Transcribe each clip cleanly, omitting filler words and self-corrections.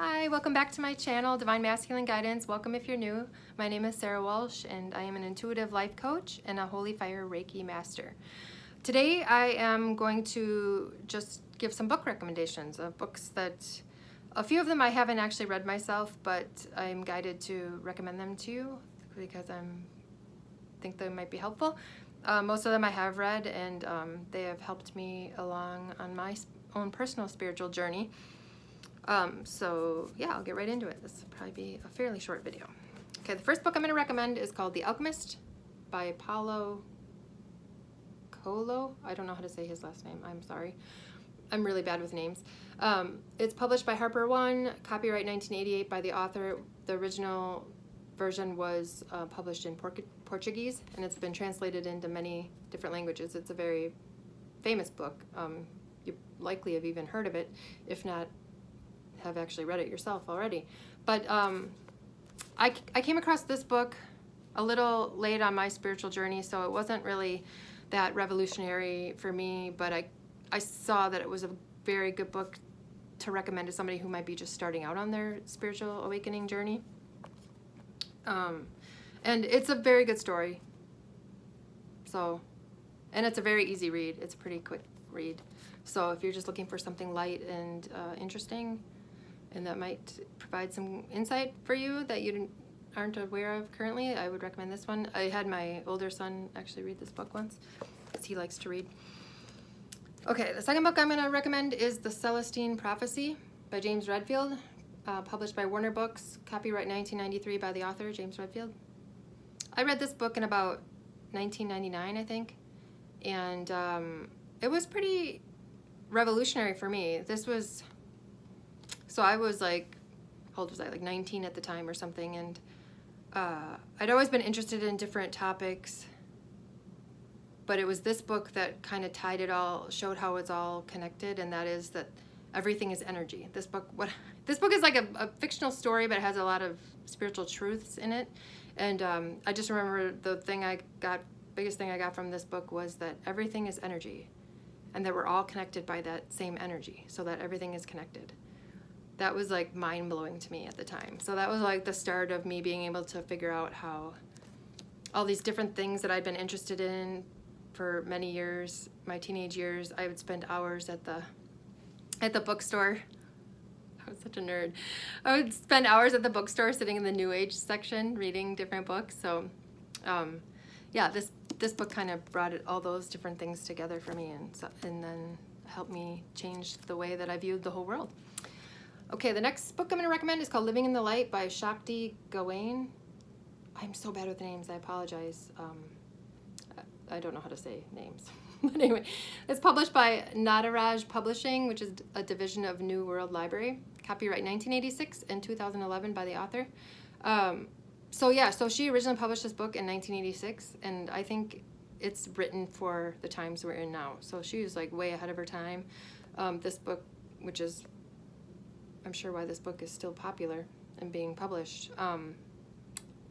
Hi, welcome back to my channel, Divine Masculine Guidance. Welcome if you're new. My name is Sarah Walsh and I am an intuitive life coach and a Holy Fire Reiki master. Today I am going to just give some book recommendations of books that a few of them I haven't actually read myself, but I'm guided to recommend them to you because I think they might be helpful. Most of them I have read, and they have helped me along on my own personal spiritual journey. So yeah, I'll get right into it. This will probably be a fairly short video. Okay, the first book I'm going to recommend is called The Alchemist by Paulo Coelho. I don't know how to say his last name. I'm sorry. I'm really bad with names. It's published by Harper One, copyright 1988 by the author. The original version was published in Portuguese, and it's been translated into many different languages. It's a very famous book. You likely have even heard of it, if not have actually read it yourself already. But I came across this book a little late on my spiritual journey, so it wasn't really that revolutionary for me, but I saw that it was a very good book to recommend to somebody who might be just starting out on their spiritual awakening journey. And it's a very good story. And it's a very easy read. It's a pretty quick read. So if you're just looking for something light and interesting, and that might provide some insight for you that you aren't aware of currently, I would recommend this one. I had my older son actually read this book once, because he likes to read. Okay, the second book I'm going to recommend is The Celestine Prophecy by James Redfield, published by Warner Books, copyright 1993 by the author, James Redfield. I read this book in about 1999, I think, and it was pretty revolutionary for me. So I was like, how old was I, like 19 at the time or something, and I'd always been interested in different topics, but it was this book that kind of tied it all, showed how it's all connected, and that is that everything is energy. This book is like a fictional story, but it has a lot of spiritual truths in it, and I just remember biggest thing I got from this book was that everything is energy, and that we're all connected by that same energy, so that everything is connected. That was like mind-blowing to me at the time. So that was like the start of me being able to figure out how all these different things that I'd been interested in for many years, my teenage years, I would spend hours at the bookstore. I was such a nerd. I would spend hours at the bookstore sitting in the New Age section reading different books. So yeah, this book kind of brought all those different things together for me, and then helped me change the way that I viewed the whole world. Okay, the next book I'm going to recommend is called Living in the Light by Shakti Gawain. I'm so bad with names, I apologize. I don't know how to say names. But anyway, it's published by Nataraj Publishing, which is a division of New World Library. Copyright 1986 and 2011 by the author. So she originally published this book in 1986, and I think it's written for the times we're in now. So she was like way ahead of her time. This book, which is, I'm sure why this book is still popular and being published.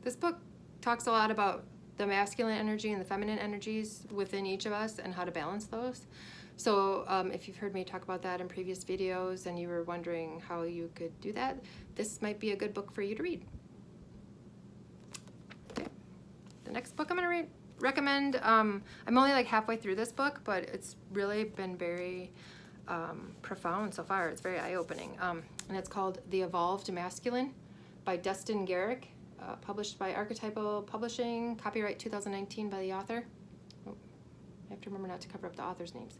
This book talks a lot about the masculine energy and the feminine energies within each of us and how to balance those. So if you've heard me talk about that in previous videos and you were wondering how you could do that, this might be a good book for you to read. Okay. The next book I'm going to recommend, I'm only like halfway through this book, but it's really been very profound so far. It's very eye-opening, and it's called The Evolved Masculine by Destin Garrick, published by Archetypal Publishing, copyright 2019 by the author. Oh, I have to remember not to cover up the author's names.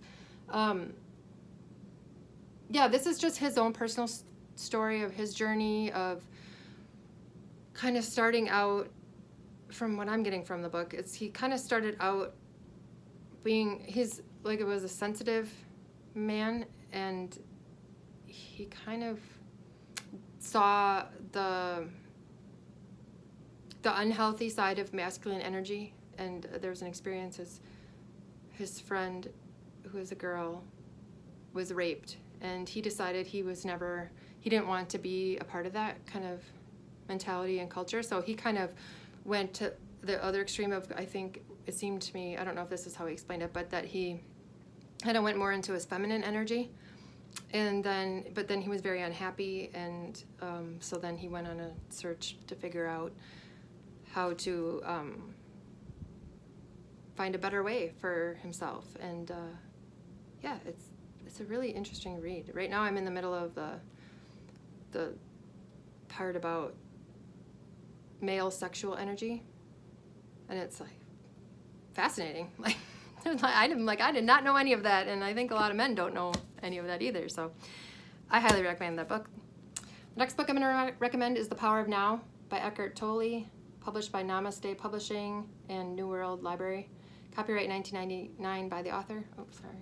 Yeah, this is just his own personal story of his journey of kind of starting out, from what I'm getting from the book, he kind of started out being, it was a sensitive man, and he kind of saw the unhealthy side of masculine energy, and there was an experience as his friend, who was a girl, was raped, and he decided he didn't want to be a part of that kind of mentality and culture, so he kind of went to the other extreme of, I think it seemed to me, I don't know if this is how he explained it, but that he kind of went more into his feminine energy, And then, but then he was very unhappy, and so then he went on a search to figure out how to find a better way for himself. And yeah, it's a really interesting read. Right now I'm in the middle of the part about male sexual energy, and it's like fascinating. Like I did not know any of that, and I think a lot of men don't know any of that either. So I highly recommend that book. The next book I'm going to recommend is The Power of Now by Eckhart Tolle, published by Namaste Publishing and New World Library. Copyright 1999 by the author. Oh, sorry,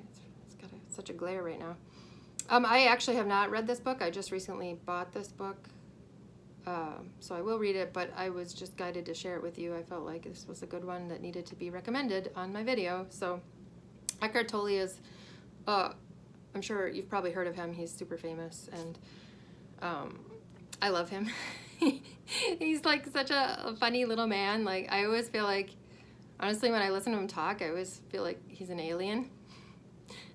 it's got such a glare right now. I actually have not read this book. I just recently bought this book, so I will read it, but I was just guided to share it with you. I felt like this was a good one that needed to be recommended on my video. So Eckhart Tolle is, I'm sure you've probably heard of him. He's super famous, and I love him. He's like such a funny little man. Like, I always feel like, honestly, when I listen to him talk, I always feel like he's an alien.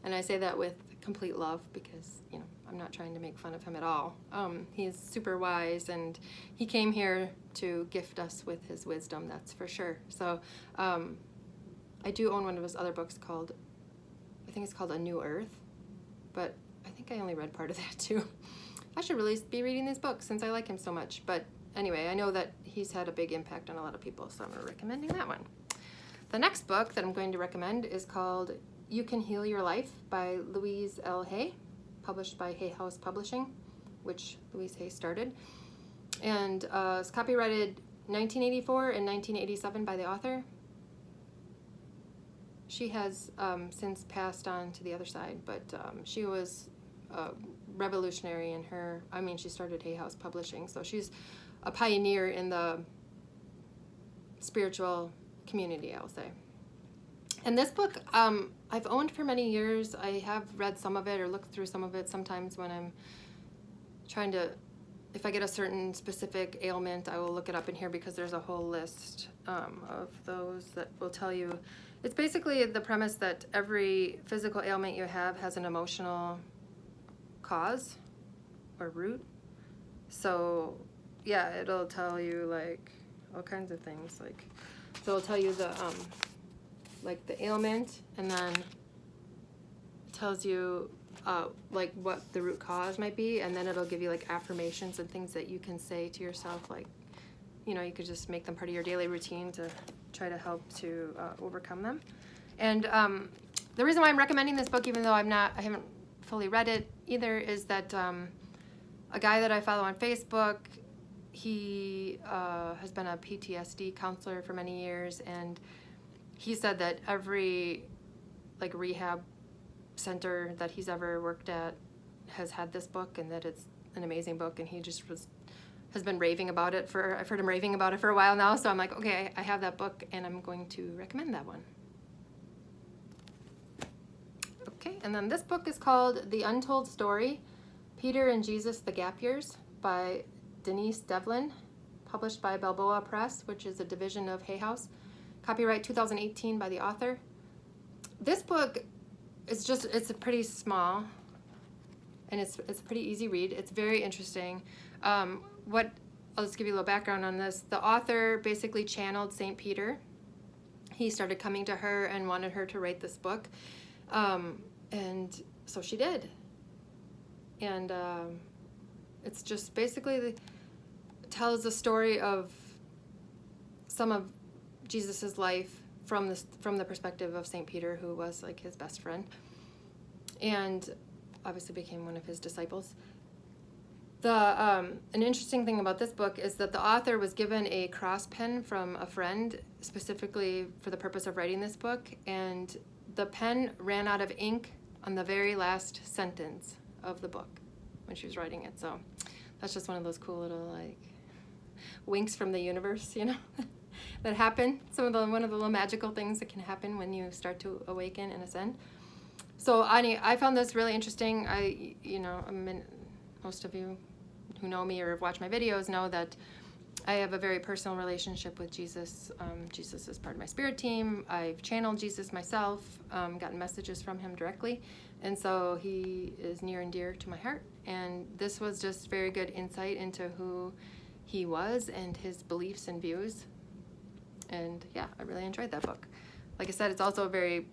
And I say that with complete love because, you know, I'm not trying to make fun of him at all. He's super wise, and he came here to gift us with his wisdom, that's for sure. So I do own one of his other books called, I think it's called A New Earth, but I think I only read part of that too. I should really be reading these books since I like him so much. But anyway, I know that he's had a big impact on a lot of people, so I'm recommending that one. The next book that I'm going to recommend is called You Can Heal Your Life by Louise L. Hay, published by Hay House Publishing, which Louise Hay started. And it's copyrighted 1984 and 1987 by the author. She has since passed on to the other side, but she was revolutionary in her, I mean, she started Hay House Publishing, so she's a pioneer in the spiritual community, I'll say. And this book, I've owned for many years. I have read some of it or looked through some of it sometimes when I'm trying to, if I get a certain specific ailment, I will look it up in here because there's a whole list of those that will tell you. It's basically the premise that every physical ailment you have has an emotional cause or root. So yeah, it'll tell you like all kinds of things. Like, so it'll tell you the like the ailment, and then it tells you like what the root cause might be, and then it'll give you like affirmations and things that you can say to yourself, like, you know, you could just make them part of your daily routine to try to help to overcome them. And the reason why I'm recommending this book, even though I haven't fully read it either, is that a guy that I follow on Facebook, he has been a PTSD counselor for many years, and he said that every like rehab center that he's ever worked at has had this book, and that it's an amazing book, and he just has been raving about it I've heard him raving about it for a while now, so I'm like, okay, I have that book and I'm going to recommend that one. Okay, and then this book is called The Untold Story, Peter and Jesus, the Gap Years by Denise Devlin, published by Balboa Press, which is a division of Hay House. Copyright 2018 by the author. This book is it's pretty small, and it's a pretty easy read. It's very interesting. I'll just give you a little background on this. The author basically channeled St. Peter. He started coming to her and wanted her to write this book. And so she did. And it's just basically tells the story of some of Jesus's life from the perspective of St. Peter, who was like his best friend, and obviously became one of his disciples. An interesting thing about this book is that the author was given a cross pen from a friend specifically for the purpose of writing this book, and the pen ran out of ink on the very last sentence of the book when she was writing it. So that's just one of those cool little like winks from the universe, you know, that happen. One of the little magical things that can happen when you start to awaken and ascend. So I found this really interesting. Most of you who know me or have watched my videos know that I have a very personal relationship with Jesus. Jesus is part of my spirit team. I've channeled Jesus myself, gotten messages from him directly. And so he is near and dear to my heart. And this was just very good insight into who he was and his beliefs and views. And yeah, I really enjoyed that book. Like I said, it's also a very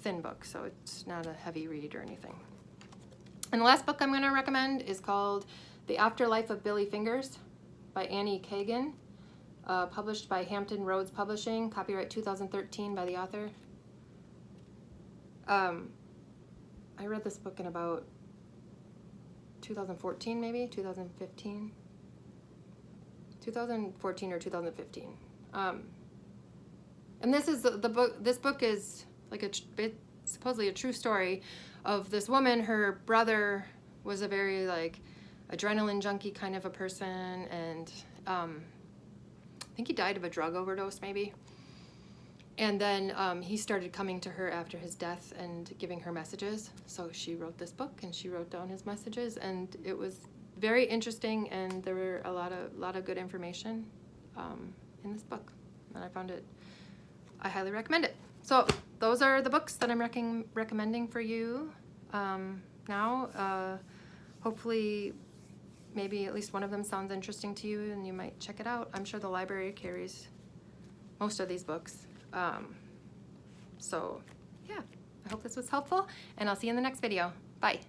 thin book, so it's not a heavy read or anything. And the last book I'm going to recommend is called The Afterlife of Billy Fingers by Annie Kagan, published by Hampton Roads Publishing, copyright 2013 by the author. I read this book in about 2014, maybe 2015, 2014 or 2015. And this is the book. This book is like supposedly a true story of this woman. Her brother was a very like adrenaline junkie kind of a person, and I think he died of a drug overdose maybe. And then he started coming to her after his death and giving her messages. So she wrote this book and she wrote down his messages, and it was very interesting, and there were a lot of good information in this book, and I highly recommend it. So those are the books that I'm recommending for you now. Hopefully maybe at least one of them sounds interesting to you and you might check it out. I'm sure the library carries most of these books. So yeah, I hope this was helpful, and I'll see you in the next video. Bye.